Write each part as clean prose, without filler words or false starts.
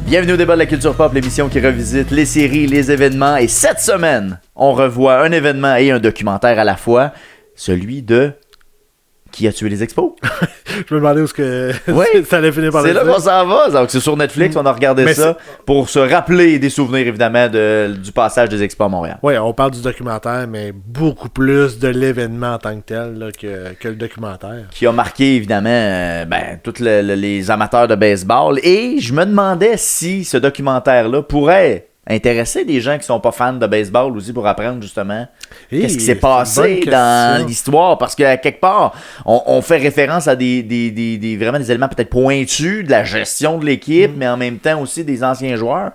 Bienvenue au débat de la culture pop, l'émission qui revisite les séries, les événements. Et cette semaine, on revoit un événement et un documentaire à la fois, celui de Qui a tué les expos? Je me demandais où est-ce que ça allait finir par c'est là qu'on s'en va. Donc, c'est sur Netflix, on a regardé ça pour se rappeler des souvenirs, évidemment, du passage des expos à Montréal. Oui, on parle du documentaire, mais beaucoup plus de l'événement en tant que tel là, que le documentaire. Qui a marqué, évidemment, tous les amateurs de baseball. Et je me demandais si ce documentaire-là pourrait intéresser des gens qui sont pas fans de baseball aussi pour apprendre justement qu'est-ce qui s'est passé dans l'histoire, parce qu'à quelque part on fait référence à des vraiment des éléments peut-être pointus de la gestion de l'équipe, mais en même temps aussi des anciens joueurs.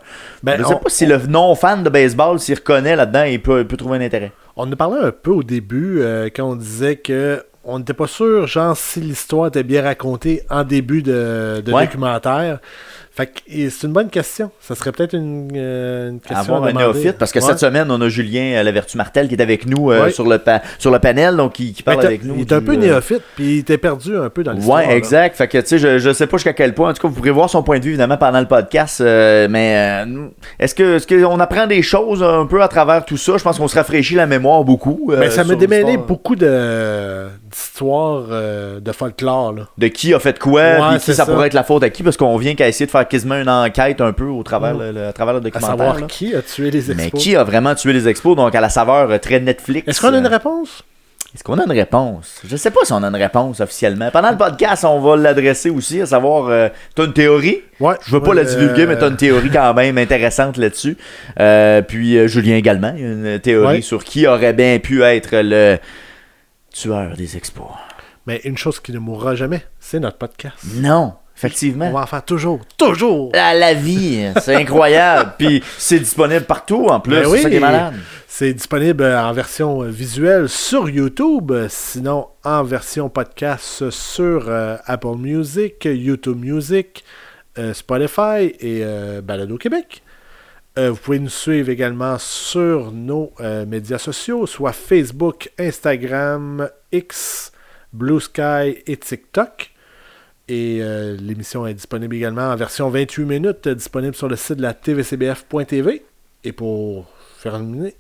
Je sais pas si le non-fan de baseball s'y reconnaît là-dedans et peut trouver un intérêt. On en a parlé un peu au début quand on disait que on n'était pas sûr genre si l'histoire était bien racontée en début de documentaire. Fait que c'est une bonne question. Ça serait peut-être une question avoir à un néophyte, parce que cette semaine, on a Julien Lavertu-Martel qui est avec nous sur le panel, donc qui parle avec nous. Il est un peu néophyte, puis il était perdu un peu dans l'histoire. Ouais, exact. Fait que, tu sais, je sais pas jusqu'à quel point. En tout cas, vous pourrez voir son point de vue, évidemment, pendant le podcast. Mais est-ce qu'on apprend des choses un peu à travers tout ça? Je pense qu'on se rafraîchit la mémoire beaucoup. Ça m'a démêlé beaucoup d'histoires de folklore. Là. De qui a fait quoi, puis qui ça pourrait être la faute à qui, parce qu'on vient qu'à essayer de faire quasiment une enquête un peu au travers, le documentaire. À savoir qui a tué les expos. Mais qui a vraiment tué les expos, donc à la saveur très Netflix. Est-ce qu'on a une réponse? Est-ce qu'on a une réponse? Je sais pas si on a une réponse officiellement. Pendant le podcast, on va l'adresser aussi, à savoir, t'as une théorie? Ouais. Je veux pas la divulguer, mais t'as une théorie quand même intéressante là-dessus. Puis Julien également, il y a une théorie sur qui aurait bien pu être le tueur des expos. Mais une chose qui ne mourra jamais, c'est notre podcast. Non. Effectivement. On va en faire toujours. À la vie, c'est incroyable. Puis c'est disponible partout en plus, c'est ça qui est malade. C'est disponible en version visuelle sur YouTube, sinon en version podcast sur Apple Music, YouTube Music, Spotify et Balado Québec. Vous pouvez nous suivre également sur nos médias sociaux, soit Facebook, Instagram, X, Blue Sky et TikTok. Et l'émission est disponible également en version 28 minutes, disponible sur le site de la tvcbf.tv. Et pour terminer,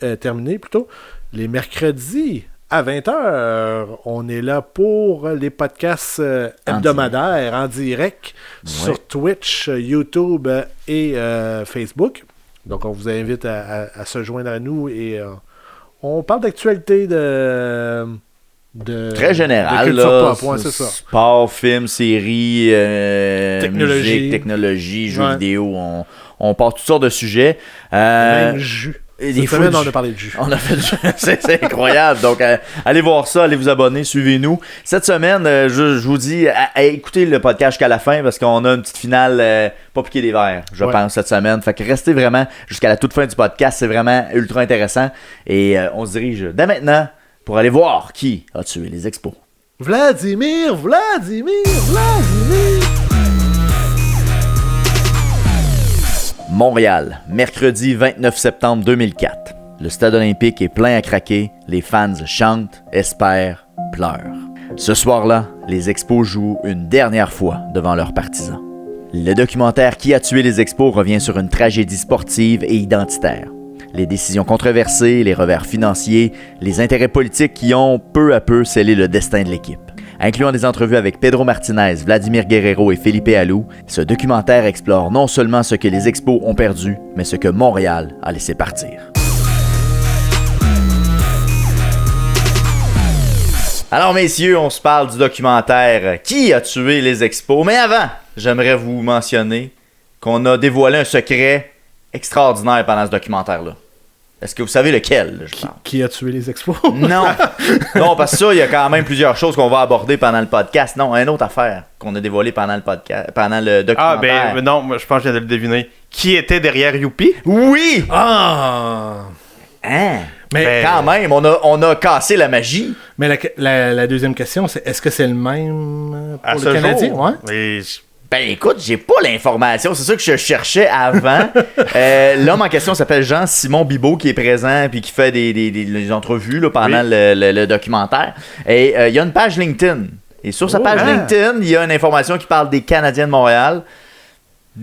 les mercredis à 20h, on est là pour les podcasts hebdomadaires en direct sur Twitch, YouTube et Facebook. Donc on vous invite à se joindre à nous et on parle d'actualité très général, là, sport, film, série, musique, technologie, jeux vidéo, on part toutes sortes de sujets. Même jus. Cette semaine, on a parlé de jus. On a fait du jus. C'est incroyable. Donc, allez voir ça, allez vous abonner, suivez-nous. Cette semaine, je vous dis, écoutez le podcast jusqu'à la fin parce qu'on a une petite finale pas piquée des verres, je pense, cette semaine. Fait que restez vraiment jusqu'à la toute fin du podcast. C'est vraiment ultra intéressant. Et on se dirige dès maintenant pour aller voir qui a tué les expos. Vladimir! Montréal, mercredi 29 septembre 2004. Le stade olympique est plein à craquer, les fans chantent, espèrent, pleurent. Ce soir-là, les expos jouent une dernière fois devant leurs partisans. Le documentaire Qui a tué les expos revient sur une tragédie sportive et identitaire. Les décisions controversées, les revers financiers, les intérêts politiques qui ont peu à peu scellé le destin de l'équipe. Incluant des entrevues avec Pedro Martinez, Vladimir Guerrero et Felipe Alou, ce documentaire explore non seulement ce que les expos ont perdu, mais ce que Montréal a laissé partir. Alors messieurs, on se parle du documentaire Qui a tué les expos? Mais avant, j'aimerais vous mentionner qu'on a dévoilé un secret extraordinaire pendant ce documentaire-là. Est-ce que vous savez lequel? Qui a tué les expos? Non. Non, parce que ça, il y a quand même plusieurs choses qu'on va aborder pendant le podcast. Non, une autre affaire qu'on a dévoilée pendant le podcast, pendant le documentaire. Ah, ben non, je pense que je viens de le deviner. Qui était derrière Youpi? Oui! Ah! Hein? Mais quand même, on a cassé la magie. Mais la deuxième question, c'est est-ce que c'est le même pour le Canadien? Ouais? Oui. Ben écoute, j'ai pas l'information, c'est ça que je cherchais avant. L'homme en question s'appelle Jean-Simon Bibeau qui est présent puis qui fait des entrevues là, pendant le documentaire. Et il y a une page LinkedIn. Et sur sa page LinkedIn, il y a une information qui parle des Canadiens de Montréal.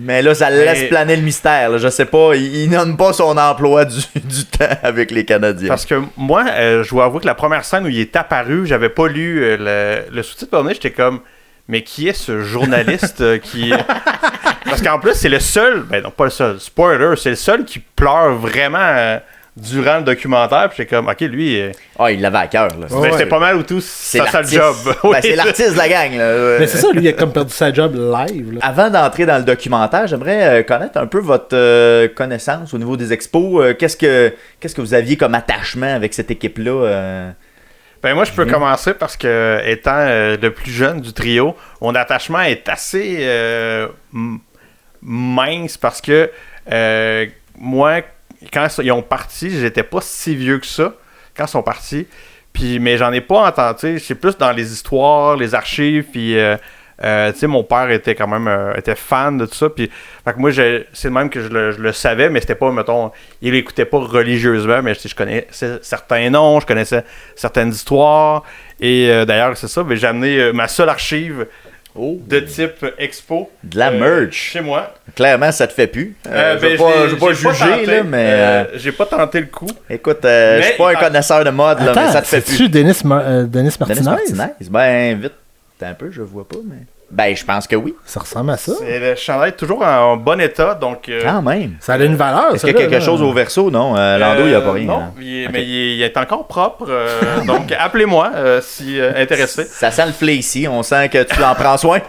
Mais là, ça laisse planer le mystère. Là. Je sais pas, il nomme pas son emploi du temps avec les Canadiens. Parce que moi, je dois avouer que la première scène où il est apparu, j'avais pas lu le sous-titre pour j'étais comme, mais qui est ce journaliste qui... Parce qu'en plus, c'est le seul, ben non, pas le seul, spoiler, c'est le seul qui pleure vraiment durant le documentaire. Puis j'étais comme, ok, lui... il l'avait à cœur. Là. Mais c'était pas mal ou tout, c'est ça le job. C'est l'artiste de la gang. Là. Mais c'est ça, lui, il a comme perdu sa job live. Là. Avant d'entrer dans le documentaire, j'aimerais connaître un peu votre connaissance au niveau des expos. Qu'est-ce que vous aviez comme attachement avec cette équipe-là? Ben moi, je peux commencer parce que, étant le plus jeune du trio, mon attachement est assez mince parce que moi, quand ils ont parti, j'étais pas si vieux que ça quand ils sont partis. Puis, mais j'en ai pas entendu. C'est plus dans les histoires, les archives. Puis, tu sais, mon père était quand même était fan de tout ça. Puis, fait que moi, c'est le même que je le savais, mais c'était pas, mettons, il l'écoutait pas religieusement. Mais je connaissais certains noms, je connaissais certaines histoires. Et d'ailleurs, c'est ça. J'ai amené ma seule archive de type expo. De la merch. Chez moi. Clairement, ça te fait plus. Je vais pas juger, là, mais... j'ai pas tenté le coup. Écoute, je suis pas un connaisseur de mode, là, mais ça te fait plus. C'est-tu Denis Martinez? Denis Martinez? Ben, vite. Un peu, je vois pas, mais... Ben, je pense que oui. Ça ressemble à ça. C'est le chandail toujours en bon état, donc... Quand même. Ça a une valeur, Est-ce qu'il y a quelque chose au verso? Non, Lando, il n'y a pas rien. Non, hein. mais il est encore propre, donc appelez-moi si intéressé. Ça sent le fléci, on sent que tu en prends soin.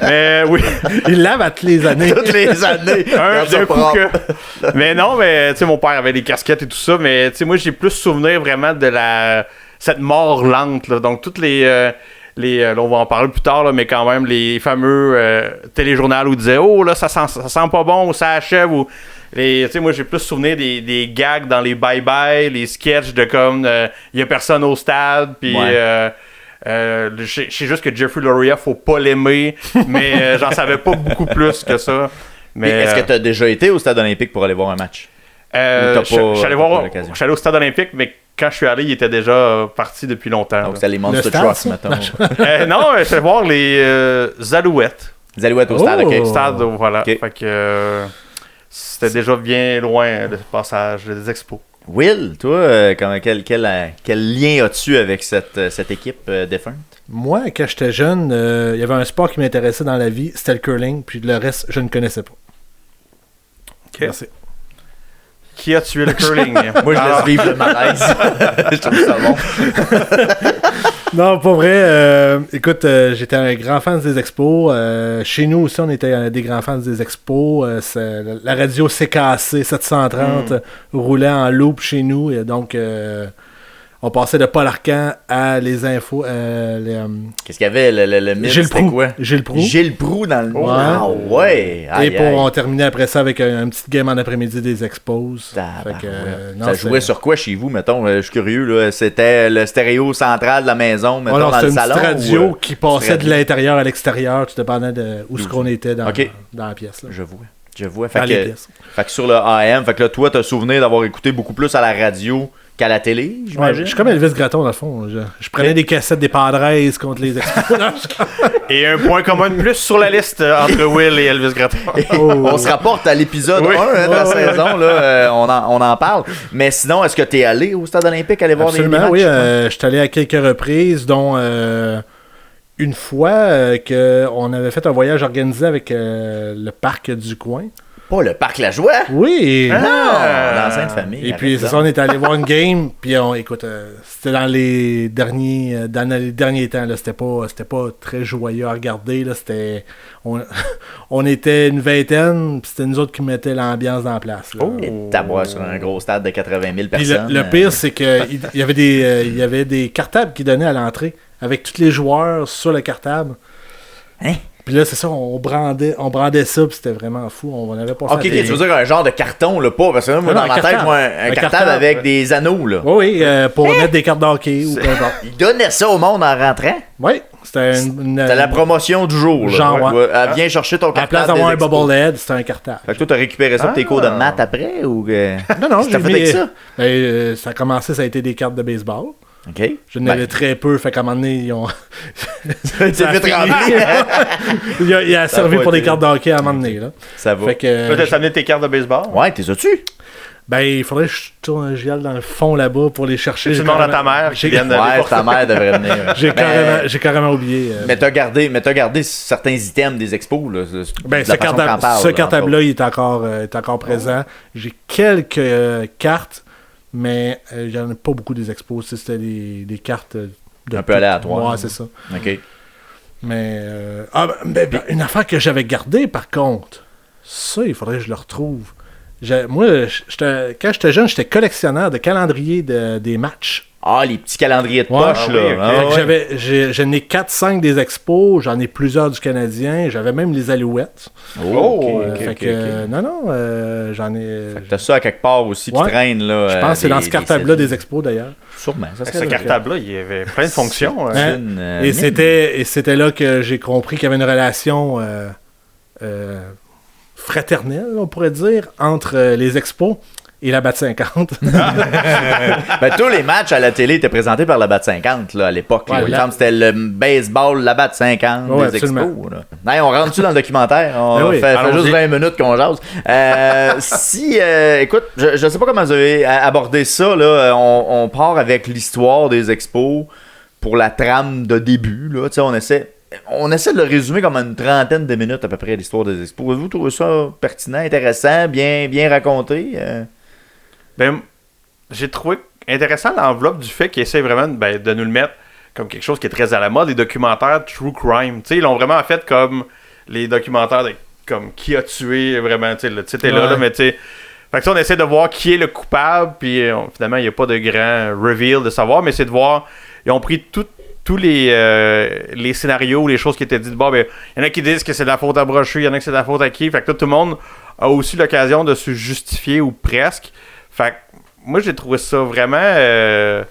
Mais oui. Il lave à toutes les années. Toutes les années. D'un coup que... Mais non, mais tu sais, mon père avait des casquettes et tout ça, mais tu sais, moi, j'ai plus souvenir vraiment de cette mort lente, là. Donc, toutes là, on va en parler plus tard, là, mais quand même, les fameux téléjournaux où ils disaient « Oh, là, ça sent pas bon, ou ça achève », ou... Tu sais, moi, j'ai plus souvenir des gags dans les bye-bye, les sketchs de comme il y a personne au stade, puis... Ouais. Je sais juste que Jeffrey Loria, faut pas l'aimer, mais j'en savais pas beaucoup plus que ça. Mais est-ce que tu as déjà été au Stade olympique pour aller voir un match? Je suis allé au Stade olympique, mais quand je suis allé, il était déjà parti depuis longtemps. Donc, c'était les Monster Trucks, mettons. Non, je suis allé voir les Alouettes. Les Alouettes au stade, ok. Stade, voilà. Okay. Fait que c'était déjà bien loin le passage des expos. Will, toi, quel lien as-tu avec cette équipe défunte? Moi, quand j'étais jeune, il y avait un sport qui m'intéressait dans la vie, c'était le curling, puis le reste, je ne connaissais pas. Ok. Merci. Qui a tué le curling? Moi, je laisse vivre le malaise. Je trouve ça bon. Non, pas vrai. Écoute, j'étais un grand fan des expos. Chez nous aussi, on était des grands fans des expos. La radio CKC 730 roulait en loop chez nous. Et donc, on passait de Paul Arcand à les infos. Qu'est-ce qu'il y avait? Le mythe, c'était quoi? Gilles Proulx. Gilles Proulx dans le... Ouais. Ouais! Et on terminait après ça avec un petit game en après-midi des expos. Ça jouait sur quoi chez vous, mettons? Je suis curieux, là. C'était le stéréo central de la maison, mettons, dans le salon? C'était une petite radio qui passait de l'intérieur à l'extérieur. Tout dépendait de où ce qu'on était dans la pièce. Là. Je vois. Fait que sur le AM, fait que là, toi, t'as souvenir d'avoir écouté beaucoup plus à la radio qu'à la télé, j'imagine? Ouais, je suis comme Elvis Gratton, dans le fond. Je prenais des cassettes des Padres contre les expos. Et un point commun de plus sur la liste entre Will et Elvis Gratton. On se rapporte à l'épisode 1 de la saison, là, on en parle. Mais sinon, est-ce que tu es allé au Stade olympique aller voir des matchs? Oui, je suis allé à quelques reprises, dont une fois qu'on avait fait un voyage organisé avec le parc du coin. Pas le parc La Joie? Oui! Non! Dans l'enceinte famille. Et puis, c'est ça, on est allé voir une game, puis écoute, c'était dans les derniers temps, là, c'était pas très joyeux à regarder, là, on était une vingtaine, puis c'était nous autres qui mettaient l'ambiance dans la place. Là. Et t'aboires sur un gros stade de 80 000 personnes. Puis le pire, c'est qu'il y avait des cartables qui donnaient à l'entrée, avec tous les joueurs sur le cartable. Hein? Puis là, c'est ça, on brandait ça, puis c'était vraiment fou. On avait pas ok, tu veux dire un genre de carton, là, pas? Parce que moi, dans ma tête, je vois un cartable avec des anneaux, là. Oui, pour mettre des cartes d'hockey ou peu importe. Ils donnaient ça au monde en rentrant? Oui, c'était c'était la promotion du jour, là. Genre, ouais. Viens chercher ton cartable. À la place d'avoir un bobblehead, c'était un cartable. Fait que toi, t'as récupéré ça pour tes cours de maths après, ou... Non, j'ai fait avec ça? Ça a commencé, ça a été des cartes de baseball. OK. Je n'avais très peu, fait qu'à un moment donné, ils ont... Ça a fait remplir. il a servi pour des cartes de hockey à un moment donné, là. Ça va. Fait que... Peut-être amener tes cartes de baseball. Ouais, t'es as-tu? Ben, il faudrait que je tourne j'y aille dans le fond là-bas pour les chercher. Tu demandes à ta mère qui vienne Ouais, ta mère devrait venir. J'ai carrément oublié. Mais t'as gardé certains items des expos, là. Ben, ce cartable-là, il est encore présent. J'ai quelques cartes, mais il n'y en a pas beaucoup des expos. C'était des cartes un peu aléatoires. Ouais, c'est ça. OK. Mais, une affaire que j'avais gardée, par contre, ça, il faudrait que je le retrouve. Moi, quand j'étais jeune, j'étais collectionneur de calendriers des matchs. Ah, les petits calendriers de poche, là. Oui, okay. J'en ai 4-5 des expos, j'en ai plusieurs du Canadien, j'avais même les Alouettes. J'en ai... Fait que t'as ça à quelque part aussi qui traîne, là. Je pense que c'est dans ce cartable-là des expos, d'ailleurs. Sûrement. Ce cartable-là, il y avait plein de fonctions. Et c'était là que j'ai compris qu'il y avait une relation... fraternelle, on pourrait dire, entre les expos et la BAT50. Ben, tous les matchs à la télé étaient présentés par la BAT50 là, à l'époque. Ouais, il me semble que c'était le baseball, la BAT50 des expos. Là. Hey, on rentre-tu dans le documentaire? On fait juste 20 minutes qu'on jase. Écoute, je sais pas comment vous avez abordé ça. Là. On part avec l'histoire des expos pour la trame de début. Là. On essaie de le résumer comme une trentaine de minutes à peu près l'histoire des expos. Vous trouvez ça pertinent, intéressant, bien raconté? Ben, j'ai trouvé intéressant l'enveloppe du fait qu'ils essaient vraiment de nous le mettre comme quelque chose qui est très à la mode, les documentaires true crime. T'sais, ils l'ont vraiment fait comme les documentaires comme qui a tué vraiment. Le titre est là, mais tu sais. Fait que on essaie de voir qui est le coupable, puis finalement, il n'y a pas de grand reveal de savoir, mais c'est de voir. Ils ont pris tous les scénarios, les choses qui étaient dites. Bon, ben, il y en a qui disent que c'est de la faute à Brochu, il y en a que c'est de la faute à qui. Fait que là, tout le monde a aussi l'occasion de se justifier ou presque. Fait que moi, j'ai trouvé ça vraiment... je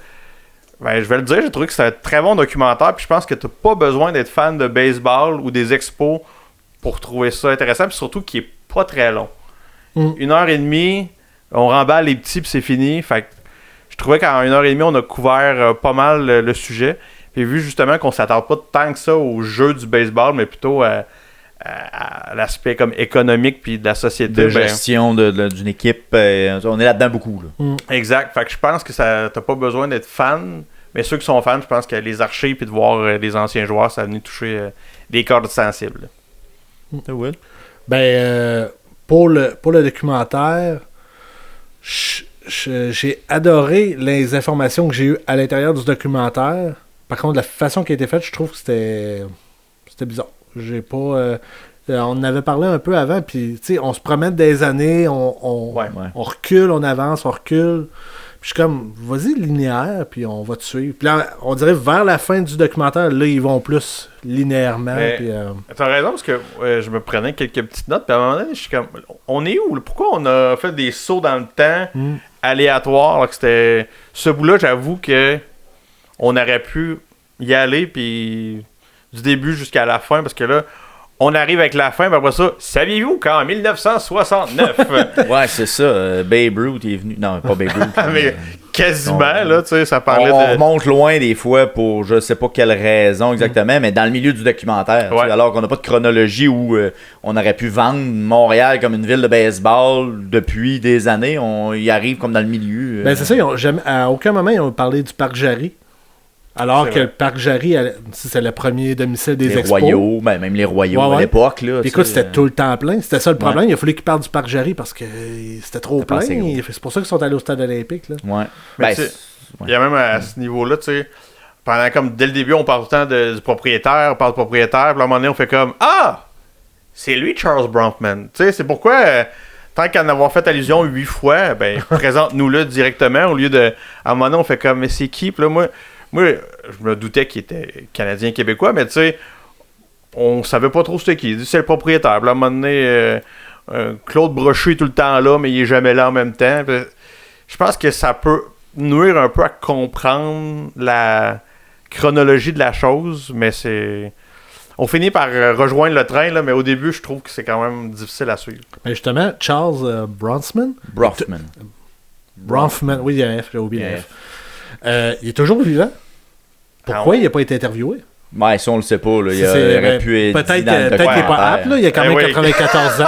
vais le dire, j'ai trouvé que c'est un très bon documentaire. Puis je pense que t'as pas besoin d'être fan de baseball ou des expos pour trouver ça intéressant. Puis surtout qu'il est pas très long. 1h30, on remballe les petits puis c'est fini. Fait que je trouvais qu'en 1h30, on a couvert pas mal le sujet. Puis vu justement qu'on s'attarde pas tant que ça au jeu du baseball, mais plutôt à l'aspect comme économique puis de la société. De gestion d'une équipe. On est là-dedans beaucoup. Là. Exact. Fait que je pense que t'as pas besoin d'être fan. Mais ceux qui sont fans, je pense que les archives puis de voir les anciens joueurs, ça a venu toucher des cordes sensibles. Oui. Pour le documentaire, j'ai adoré les informations que j'ai eues à l'intérieur du documentaire. Par contre, la façon qui a été faite, je trouve que c'était bizarre. J'ai pas... on en avait parlé un peu avant, puis tu sais, on se promène des années, on recule, on avance, on recule. Puis je suis comme, vas-y linéaire, puis on va te suivre. Puis là, on dirait vers la fin du documentaire, là, ils vont plus linéairement. T'as raison, parce que je me prenais quelques petites notes, puis à un moment donné, je suis comme, on est où? Pourquoi on a fait des sauts dans le temps aléatoires, alors que c'était... Ce bout-là, j'avoue que on aurait pu y aller, puis du début jusqu'à la fin, parce que là, on arrive avec la fin, puis après ça, saviez-vous qu'en 1969... Ouais, c'est ça. Babe Ruth est venu... Non, pas Babe Ruth. mais quasiment, là, tu sais, ça parlait on remonte loin des fois pour je sais pas quelle raison exactement, mais dans le milieu du documentaire. Alors qu'on n'a pas de chronologie où on aurait pu vendre Montréal comme une ville de baseball depuis des années. On y arrive comme dans le milieu. Ben c'est ça, à aucun moment ils ont parlé du parc Jarry. Alors que le parc Jarry, c'est le premier domicile des expos. Les Royaux, même les Royaux à l'époque. Là, écoute, c'était tout le temps plein. C'était ça le problème. Il a fallu qu'ils parlent du parc Jarry parce que c'était trop plein. C'est pour ça qu'ils sont allés au stade olympique. Là. Ouais. Il y a même à ce niveau-là, tu sais, pendant comme dès le début, on parle tout le temps du propriétaire, on parle du propriétaire, puis à un moment donné, on fait comme ah! C'est lui, Charles Bronfman. Tu sais, c'est pourquoi. Tant qu'à en avoir fait allusion 8 fois, ben, présente-nous-le directement au lieu de. À un moment donné, on fait comme mais c'est qui? Puis là, moi, je me doutais qu'il était Canadien-Québécois, mais tu sais, on savait pas trop c'était qui. C'est le propriétaire. Puis là, à un moment donné, Claude Brochu est tout le temps là, mais il est jamais là en même temps. Puis, je pense que ça peut nuire un peu à comprendre la chronologie de la chose, mais c'est... On finit par rejoindre le train, là, mais au début, je trouve que c'est quand même difficile à suivre. Mais justement, Charles Bronfman, oui, il y a un F, j'ai oublié un F. Il est toujours vivant. Pourquoi il n'a pas été interviewé? Ouais, ça, on le sait pas. Là. Il aurait pu être peut-être dit dans le qu'il n'est pas apte. Là. Il a quand même 94 ans.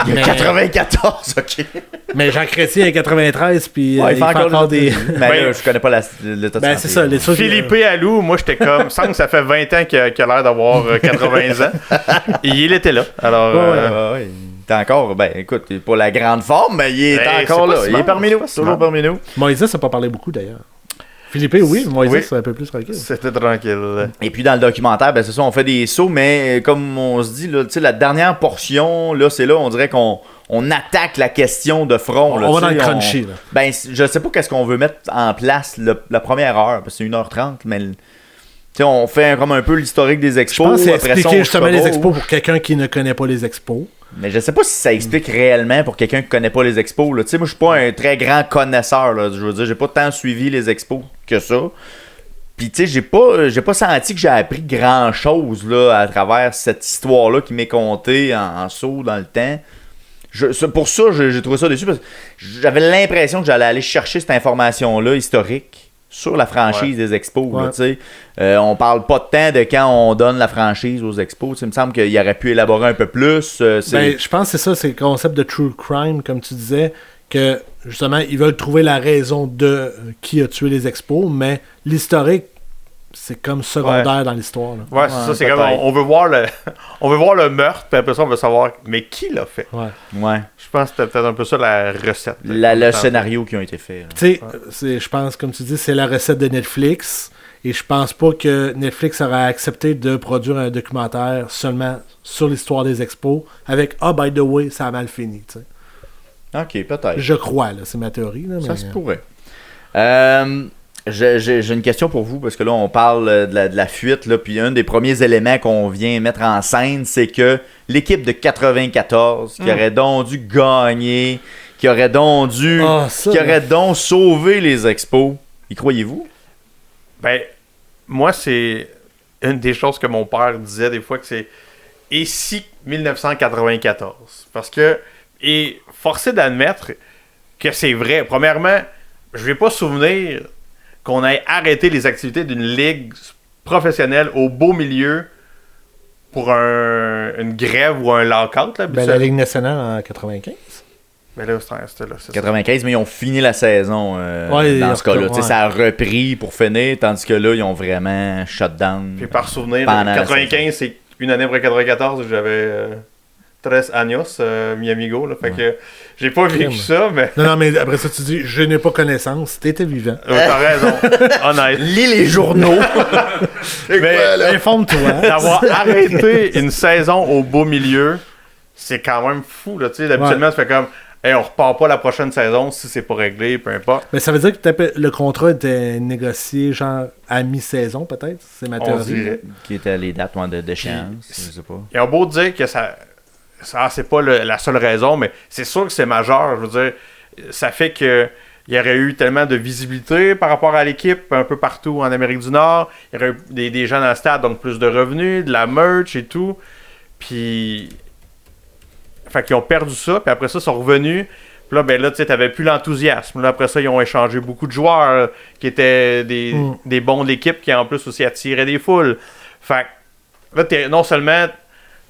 Il a 94, OK. Mais Jean Chrétien a 93, puis il fait encore des... Mais là, je connais pas l'état de santé. C'est ça. Les choses... Philippe Allou, moi, j'étais comme... Sans que ça fait 20 ans qu'il a l'air d'avoir 80 ans. Et il était là. Alors... Ouais. Il est encore... Ben, écoute, il est pas la grande forme, mais il est encore là. Il est parmi nous. Toujours parmi nous. Moïse n'a pas parlé beaucoup, d'ailleurs. Philippe, oui, Moïse, c'est un peu plus tranquille. C'était tranquille. Et puis dans le documentaire, ben c'est ça, on fait des sauts, mais comme on se dit, là, la dernière portion, là, c'est là, on dirait qu'on attaque la question de front. On va dans le crunchy. Là. Ben, je sais pas qu'est-ce qu'on veut mettre en place la première heure, parce que c'est 1h30, mais on fait comme un peu l'historique des expos. Je pense que c'est expliquer justement les expos pour quelqu'un qui ne connaît pas les expos. Mais je sais pas si ça explique réellement pour quelqu'un qui connaît pas les expos. Là. Moi, je suis pas un très grand connaisseur. Là. Je veux dire, j'ai pas tant suivi les expos que ça. Puis, tu sais, j'ai pas senti que j'ai appris grand-chose là, à travers cette histoire-là qui m'est contée en saut dans le temps. Pour ça, j'ai trouvé ça déçu. Parce que j'avais l'impression que j'allais aller chercher cette information-là historique sur la franchise des expos. Ouais. Là, on parle pas de temps de quand on donne la franchise aux expos. Il me semble qu'il aurait pu élaborer un peu plus. Je pense que c'est ça, c'est le concept de true crime, comme tu disais, que justement, ils veulent trouver la raison de qui a tué les expos, mais l'historique, c'est comme secondaire dans l'histoire. Là. Ouais, c'est ça, c'est comme on veut voir le meurtre, puis après ça, on veut savoir mais qui l'a fait. Ouais. Je pense que c'était peut-être un peu ça la recette. Le scénario qui a été fait. Tu sais, je pense, comme tu dis, c'est la recette de Netflix, et je pense pas que Netflix aurait accepté de produire un documentaire seulement sur l'histoire des expos, avec « Ah, by the way, ça a mal fini », tu sais. Ok, peut-être. Je crois, là, c'est ma théorie. Là, ça se pourrait. J'ai une question pour vous, parce que là, on parle de la fuite, là, puis un des premiers éléments qu'on vient mettre en scène, c'est que l'équipe de 94, qui aurait donc dû gagner, qui aurait donc dû... qui aurait donc sauvé les expos, y croyez-vous? Ben, moi, c'est une des choses que mon père disait des fois, que c'est « Et si 1994? » Parce que, et forcé d'admettre que c'est vrai. Premièrement, je vais pas souvenir qu'on ait arrêté les activités d'une ligue professionnelle au beau milieu pour une grève ou un lockout. Là, la Ligue nationale en 95. Ben là, c'était là. 95, mais ils ont fini la saison dans ce cas-là. Ça a repris pour finir, tandis que là, ils ont vraiment shut down. Puis par souvenir, 95, c'est une année après 94, j'avais 13 años, mi amigo. Là, fait que j'ai pas vécu ça, mais... Non, mais après ça, tu dis, je n'ai pas connaissance, t'étais vivant. T'as raison, honnête. Lis les journaux. Mais informe-toi. D'avoir arrêté une saison au beau milieu, c'est quand même fou. Là, d'habituellement, tu fais comme... Hey, on repart pas la prochaine saison si c'est pas réglé, peu importe. Mais ça veut dire que le contrat était négocié genre à mi-saison, peut-être? C'est ma théorie. Qui étaient les dates d'échéance, je sais pas. Ils ont beau dire que ça c'est pas la seule raison, mais c'est sûr que c'est majeur. Je veux dire, ça fait que il y aurait eu tellement de visibilité par rapport à l'équipe un peu partout en Amérique du Nord. Il y aurait eu des gens dans le stade, donc plus de revenus, de la merch et tout. Puis... Fait qu'ils ont perdu ça, puis après ça, ils sont revenus. Puis là, ben là, tu sais, t'avais plus l'enthousiasme. Là, après ça, ils ont échangé beaucoup de joueurs qui étaient des bons de l'équipe qui, en plus, aussi attiraient des foules. Fait que là, non seulement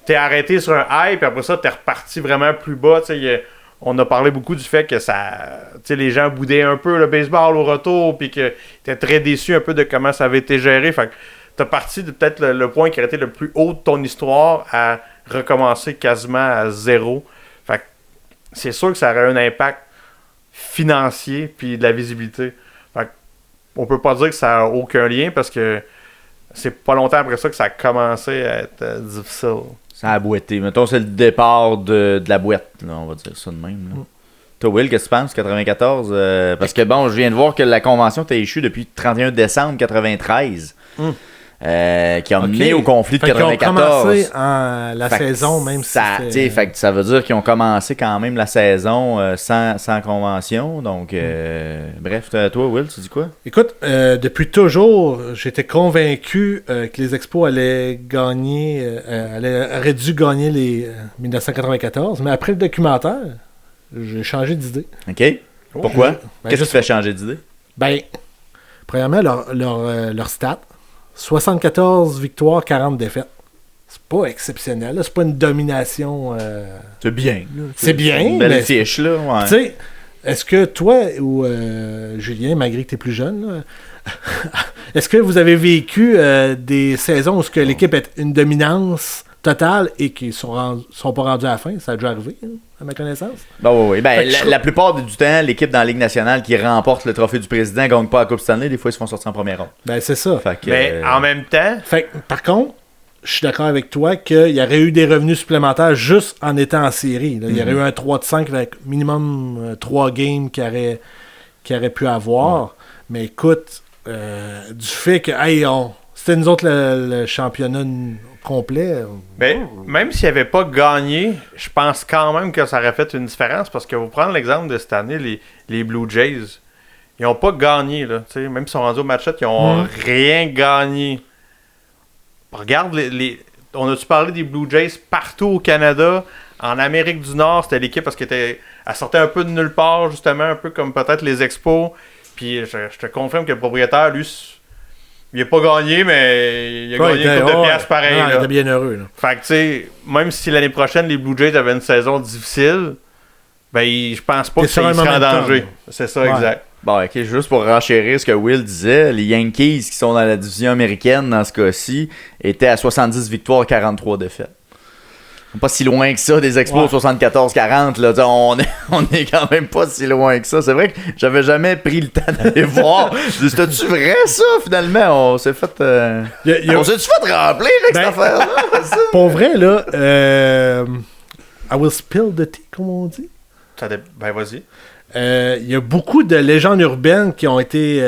t'es arrêté sur un high, puis après ça, t'es reparti vraiment plus bas. Tu sais, on a parlé beaucoup du fait que ça... Tu sais, les gens boudaient un peu le baseball au retour, puis que t'étais très déçu un peu de comment ça avait été géré. Fait que t'as parti de peut-être le point qui aurait été le plus haut de ton histoire à recommencer quasiment à zéro. Fait que c'est sûr que ça aurait un impact financier puis de la visibilité. Fait que on peut pas dire que ça a aucun lien parce que c'est pas longtemps après ça que ça a commencé à être difficile. Ça a boité. Mettons, c'est le départ de la boîte, là, on va dire ça de même. Là. Toi, Will, qu'est-ce que tu penses, 94? Parce que bon, je viens de voir que la convention était issue depuis le 31 décembre 93. Qui a mené au conflit de 94. Ils ont commencé la saison, même si fait que ça veut dire qu'ils ont commencé quand même la saison sans convention. Donc, bref, toi, Will, tu dis quoi? Écoute, depuis toujours, j'étais convaincu que les Expos allaient gagner, auraient dû gagner les 1994, mais après le documentaire, j'ai changé d'idée. OK. Pourquoi? Qu'est-ce qui te fait changer d'idée? Ben, Premièrement, leur stat, 74 victoires, 40 défaites. C'est pas exceptionnel, là. C'est pas une domination... C'est bien. Là. C'est bien, une belle mais... fiche, là. Ouais. Tu sais, est-ce que toi ou Julien, malgré que tu es plus jeune, là, est-ce que vous avez vécu des saisons où ce que l'équipe est une dominance totale et qu'ils sont pas rendus à la fin? Ça a déjà arrivé, hein, à ma connaissance. Ben oui. Ben, Fait que la plupart du temps, l'équipe dans la Ligue nationale qui remporte le trophée du président ne gagne pas la Coupe Stanley. Des fois, ils se font sortir en première ronde. Ben, c'est ça. Fait que, Mais en même temps, Fait que, par contre, je suis d'accord avec toi qu'il y aurait eu des revenus supplémentaires juste en étant en série. Là. Il y aurait eu un 3 de 5 avec minimum 3 games qu'il aurait pu avoir. Mais écoute, du fait que c'était nous autres le championnat complet. ben, même s'il n'avait pas gagné, je pense quand même que ça aurait fait une différence. Parce que vous prenez l'exemple de cette année, les Blue Jays, ils n'ont pas gagné. Là, même s'ils sont rendus au match 7, ils n'ont rien gagné. Regarde, on a-tu parlé des Blue Jays partout au Canada? En Amérique du Nord, c'était l'équipe parce qu'elle sortait un peu de nulle part, justement, un peu comme peut-être les Expos. Puis je te confirme que le propriétaire, lui, il n'a pas gagné, mais il a gagné une coupe de piastres pareil. Il était bien heureux. Là. Fait que, tu sais, même si l'année prochaine, les Blue Jays avaient une saison difficile, ben, je pense pas qu'ils seraient en danger. C'est ça, exact. Bon, ok, juste pour renchérir ce que Will disait, les Yankees qui sont dans la division américaine dans ce cas-ci étaient à 70 victoires, 43 défaites. Pas si loin que ça des Expos 74-40, là. On est quand même pas si loin que ça. C'est vrai que j'avais jamais pris le temps d'aller voir. C'était-tu vrai, ça, finalement? On s'est fait... On s'est-tu fait remplir avec cette affaire-là? Pour vrai, là, I will spill the tea, comme on dit. Ben, vas-y. Il y a beaucoup de légendes urbaines qui ont été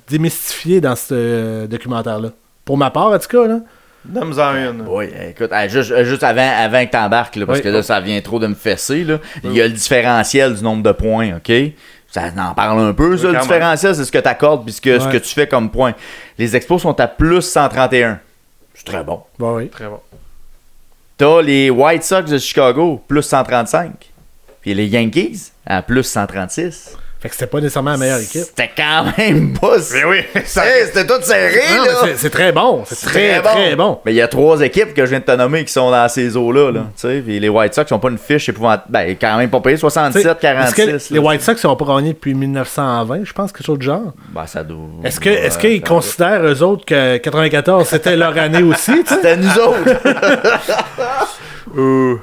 démystifiées dans ce documentaire-là. Pour ma part, en tout cas, là. Donne-en une. Oui, écoute, juste avant que t'embarques, là, parce que là, ça vient trop de me fesser, là. Il y a le différentiel du nombre de points, OK? Ça en parle un peu, ça, le différentiel, c'est ce que t'accordes puis ce que tu fais comme point. Les Expos sont à plus 131. C'est très bon. Bon, oui. Très bon. T'as les White Sox de Chicago, plus 135. Puis les Yankees, à plus 136. Fait que c'était pas nécessairement la meilleure équipe. C'était quand même pas... Mais oui, c'était tout serré, non, là! C'est très bon. C'est très bon. Mais il y a 3 équipes que je viens de te nommer qui sont dans ces eaux-là, là. Tu sais, puis les White Sox n'ont pas une fiche épouvantable. Ben, quand même pas payé, 67, 46. Les White Sox n'ont pas gagné depuis 1920, je pense, quelque chose de genre. Ben, ça doit... Est-ce qu'ils considèrent, eux autres, que 94, c'était leur année aussi, tu sais? C'était nous autres!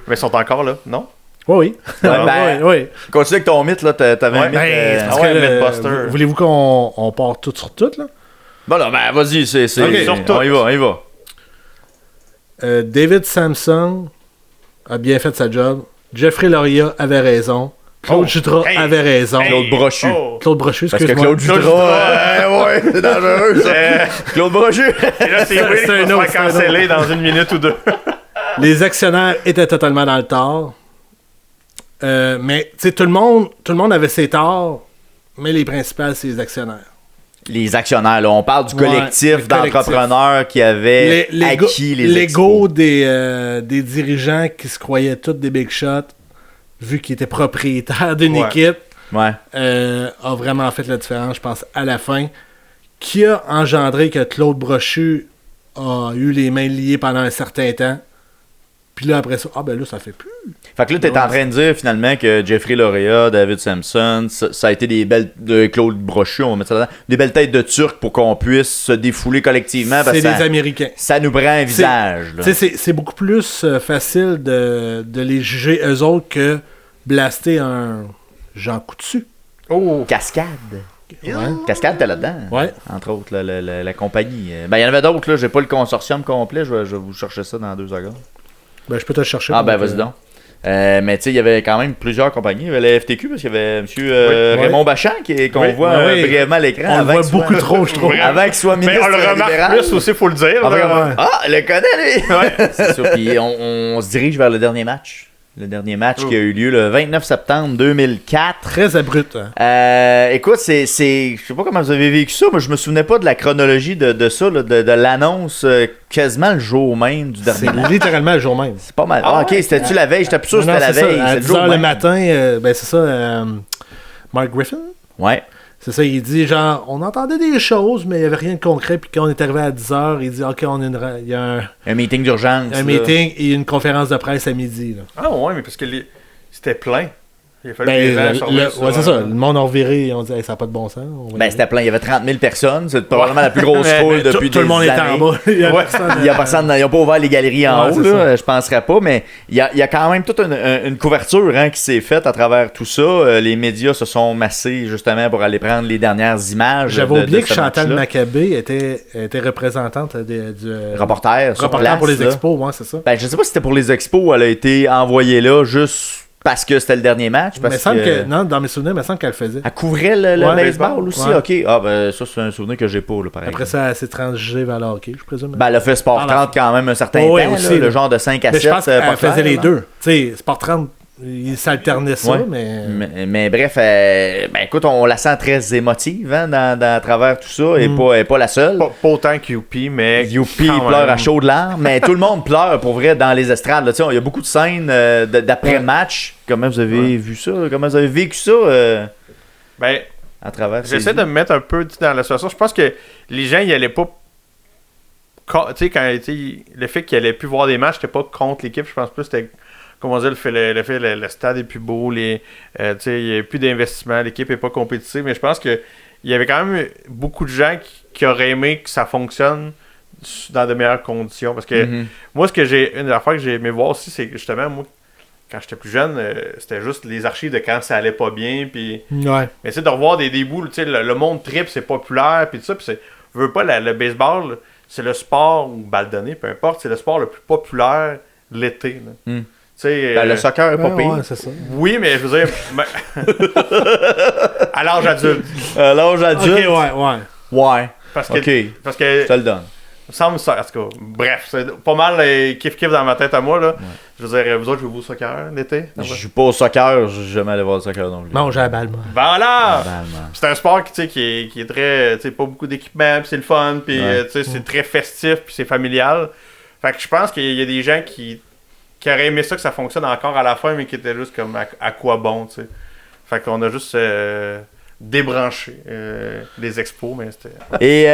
Mais ils sont encore là, non? Oui. Oui. Continue avec ton mythe, là. T'avais un mythe. Mythbuster. Voulez-vous qu'on part tout sur tout, là? Bon, là, ben, vas-y, c'est... Okay. On y va. David Samson a bien fait sa job. Jeffrey Loria avait raison. Claude Jutras avait raison. Claude Brochu. Claude Brochu, Parce excuse-moi. que Claude Jutras, ouais, c'est dangereux, ça. Claude Brochu. Et là, c'est Will qui va se faire canceller dans une minute ou deux. Les actionnaires étaient totalement dans le tort. Mais, tu sais, tout le monde avait ses torts, mais les principales, c'est les actionnaires. Les actionnaires, là, on parle du collectif d'entrepreneurs qui avaient acquis les l'ego des dirigeants qui se croyaient tous des big shots, vu qu'ils étaient propriétaires d'une équipe, a vraiment fait la différence, je pense, à la fin, qui a engendré que Claude Brochu a eu les mains liées pendant un certain temps. Puis là, après ça, ben là, ça fait plus. Fait que là, t'es en train de dire finalement que Jeffrey Loria, David Samson, ça a été des belles de Claude Brochu, on va mettre ça là-dedans, des belles têtes de Turcs pour qu'on puisse se défouler collectivement. C'est des Américains. Ça nous prend un visage. C'est beaucoup plus facile de les juger eux autres que blaster un Jean Coutu. Oh! Cascade. Ouais. Cascade, t'es là-dedans. Ouais. Entre autres, la compagnie. Ben, il y en avait d'autres, là. J'ai pas le consortium complet. Je vais vous chercher ça dans 2 secondes. Ben, je peux te le chercher. Ah, ben, vas-y donc. Mais tu sais, il y avait quand même plusieurs compagnies. Il y avait la FTQ, parce qu'il y avait M. Raymond Bachand qu'on voit brièvement à l'écran. On le voit beaucoup trop, je trouve. Avant qu'il soit ministre. Mais on le remarque plus aussi, il faut le dire. Il le connaît, lui! Ouais. C'est ça. Puis on se dirige vers le dernier match. Le dernier match qui a eu lieu le 29 septembre 2004. Très abrupt. Hein. Écoute, je sais pas comment vous avez vécu ça, mais je me souvenais pas de la chronologie de ça, là, de l'annonce quasiment le jour même du dernier match. C'est littéralement le jour même. C'est pas mal. Ok, c'était-tu la veille? J'étais plus sûr que c'était la veille. À 10h le matin, ben c'est ça, Mark Griffin. Ouais. C'est ça, il dit genre, on entendait des choses, mais il n'y avait rien de concret. Puis quand on est arrivé à 10h, il dit, OK, il y a un meeting d'urgence. Un meeting et une conférence de presse à midi. Là. Ah ouais, mais parce que c'était plein. Il a fallu ouais, c'est ça. Le monde a reviré et on dit, hey, ça n'a pas de bon sens. C'était plein. Il y avait 30 000 personnes. C'est probablement la plus grosse foule depuis des années. Tout le monde était en bas. Il y a personne. Ils n'ont pas ouvert les galeries en haut. Là, je ne penserais pas. Mais il y a quand même toute une couverture qui s'est faite à travers tout ça. Les médias se sont massés justement pour aller prendre les dernières images. J'avais oublié que Chantal Maccabé était représentante du reporter pour les expos. Ouais, c'est ça. Je ne sais pas si c'était pour les expos. Elle a été envoyée là juste... Parce que c'était le dernier match. Non, dans mes souvenirs, il me semble qu'elle le faisait. Elle couvrait le baseball aussi. Ouais. OK. Ah, ben ça, c'est un souvenir que j'ai pas, là, pareil. Après ça, elle s'est transigée vers le hockey, je présume. Elle a fait Sport 30 quand même un certain temps. Aussi, le genre de 5 à 7. Je pense qu'elle faisait les deux. Tu sais, Sport 30, il s'alternait ça, mais bref, écoute, on la sent très émotive à travers tout ça. Et pas la seule. Pas autant que Youpi, mais. Youpi pleure à chaudes larmes. Mais tout le monde pleure pour vrai dans les estrades. Là. Il y a beaucoup de scènes d'après-match. Comment vous avez vu ça? Comment vous avez vécu ça à travers j'essaie de me mettre un peu dans la situation. Je pense que les gens, ils allaient pas. Tu sais, quand le fait qu'ils allaient plus voir des matchs, c'était pas contre l'équipe. Je pense plus que c'était. Comment dire, le stade est plus beau, il n'y a plus d'investissement, l'équipe n'est pas compétitive, mais je pense qu'il y avait quand même beaucoup de gens qui auraient aimé que ça fonctionne dans de meilleures conditions. Parce que moi, une des affaires que j'ai aimé voir aussi, c'est que justement, moi, quand j'étais plus jeune, c'était juste les archives de quand ça allait pas bien. Puis, mais de revoir des bouts, le monde trip, c'est populaire, puis tout ça, puis veux pas, le baseball, c'est le sport, ou balle donnée, peu importe, c'est le sport le plus populaire l'été. Le soccer est pas pire. Ouais, c'est ça. Oui, mais je veux dire. À l'âge adulte. À l'âge adulte. Ok, ouais. Parce que je te le donne. Il me semble ça. En tout cas, bref, c'est pas mal kiff-kiff dans ma tête à moi. Là. Ouais. Je veux dire, vous autres, jouez-vous au soccer l'été? Je joue pas au soccer, je suis jamais allé voir le soccer non plus. Non, j'ai la balle, moi. Voilà! C'est un sport qui est très. Pas beaucoup d'équipement, puis c'est le fun, puis c'est très festif, puis c'est familial. Fait que je pense qu'il y a des gens qui auraient aimé ça que ça fonctionne encore à la fin, mais qui étaient juste comme à quoi bon, tu sais. Fait qu'on a juste débranché les expos, mais c'était... Et,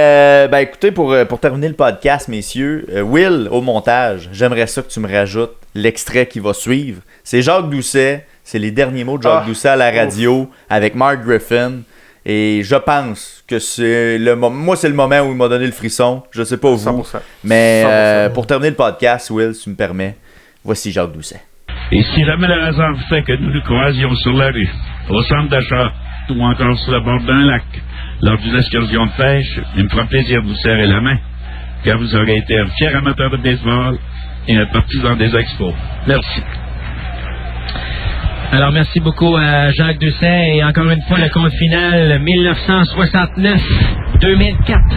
écoutez, pour terminer le podcast, messieurs, Will, au montage, j'aimerais ça que tu me rajoutes l'extrait qui va suivre. C'est Jacques Doucet, c'est les derniers mots de Jacques Doucet à la radio, avec Mark Griffin, et je pense que c'est le moment... Moi, c'est le moment où il m'a donné le frisson, je sais pas vous, 100%. Mais 100%. Pour terminer le podcast, Will, si tu me permets, voici Jacques Doucet. Et si jamais le hasard fait que nous nous croisions sur la rue, au centre d'achat, ou encore sur le bord d'un lac, lors d'une excursion de pêche, il me fera plaisir de vous serrer la main, car vous aurez été un fier amateur de baseball et un partisan des expos. Merci. Alors, merci beaucoup à Jacques Doucet et encore une fois, le compte final 1969-2004.